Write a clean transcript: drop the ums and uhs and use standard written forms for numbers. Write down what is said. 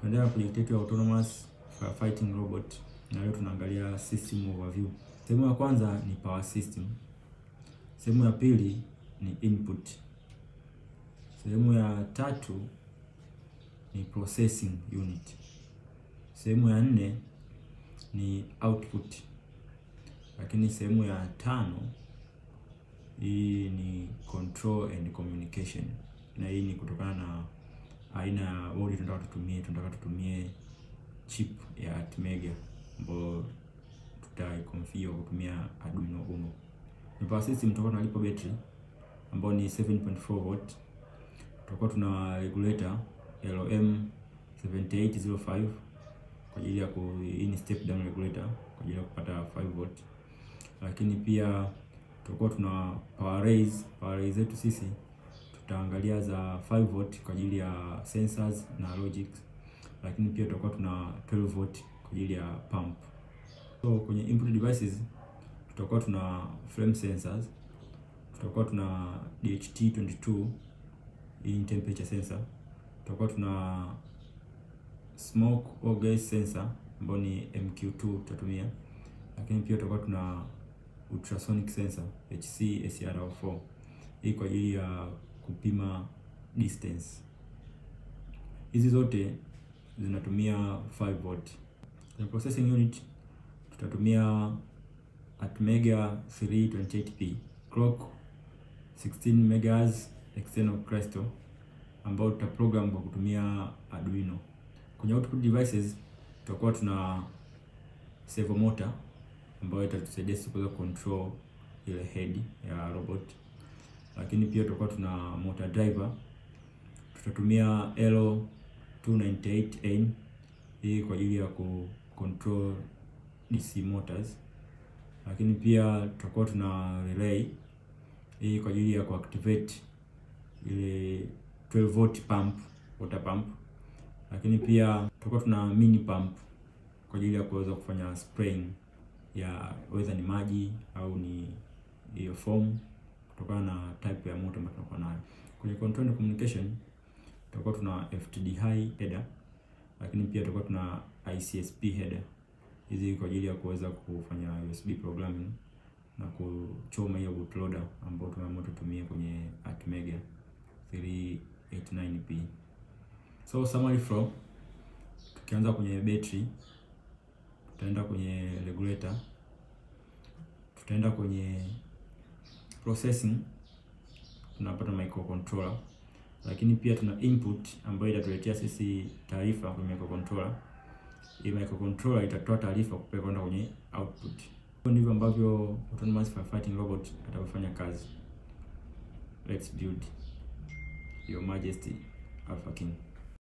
Tunaendelea na project yetu ya autonomous firefighting robot, na leo tunaangalia system overview. Sehemu ya kwanza ni power system. Sehemu ya pili ni input. Sehemu ya tatu ni processing unit. Sehemu ya nne ni output. Lakini sehemu ya tano hii ni control and communication. Na hii ni kutokana na aina ya board tunataka tutumie chip ya ATmega ambayo tutaiconfigure kutumia Arduino Uno. Ni power system, tutakuwa tunalipa battery ambayo ni 7.4 volt. Tutakuwa tuna regulator LM7805 kwa ajili ya hii ni step down regulator kwa ajili ya kupata 5 volt. Lakini pia tutakuwa tuna power rails zetu sisi tutaangalia za 5 volt kwa ajili ya sensors na logics. Lakini pia tutakuwa tuna 12 volt kwa ajili ya pump. So kwenye input devices tutakuwa tuna flame sensors, tutakuwa tuna DHT22 hii temperature sensor, tutakuwa tuna smoke or gas sensor ambayo ni MQ2 tutatumia. Lakini pia tutakuwa tuna ultrasonic sensor HCSR4 hii kwa ajili ya kupima distance. Hizi zote zinatumia 5 volt. Kwenye processing unit tutatumia ATmega 328P clock 16 MHz external crystal ambao tutaprogram kwa kutumia Arduino. Kwenye output devices tutakuwa tuna servo motor ambayo itatusaidia sisi kuweza control ile head ya robot. Lakini pia tutakuwa tuna motor driver, tutatumia L298N hii kwa ajili ya control DC motors. Lakini pia tutakuwa tuna relay hii kwa ajili ya kuactivate ile 12 volt pump, water pump. Lakini pia tutakuwa tuna mini pump kwa ajili ya kuweza kufanya spraying ya whether ni maji au ni hiyo foam kutokana na type ya motor ambayo tunakuwa nayo. Kwenye control and communication tutakuwa tuna FTD high header, lakini pia tutakuwa tuna ICSP header. Hizi kwa ajili ya kuweza kufanya USB programming na kuchoma hiyo bootloader ambayo tumeamua tutumie kwenye ATmega 389P. So summary flow, tukianza kwenye battery, tutaenda kwenye regulator, tutaenda kwenye processing, tunapata microcontroller. Lakini pia tuna input ambayo itatuletea sisi taarifa kwenye microcontroller. Hii microcontroller itatoa taarifa kupeleka kwenda kwenye output. Hivyo ndivyo ambavyo autonomous firefighting robot atafanya kazi. Let's build. Your Majesty, Alpha King.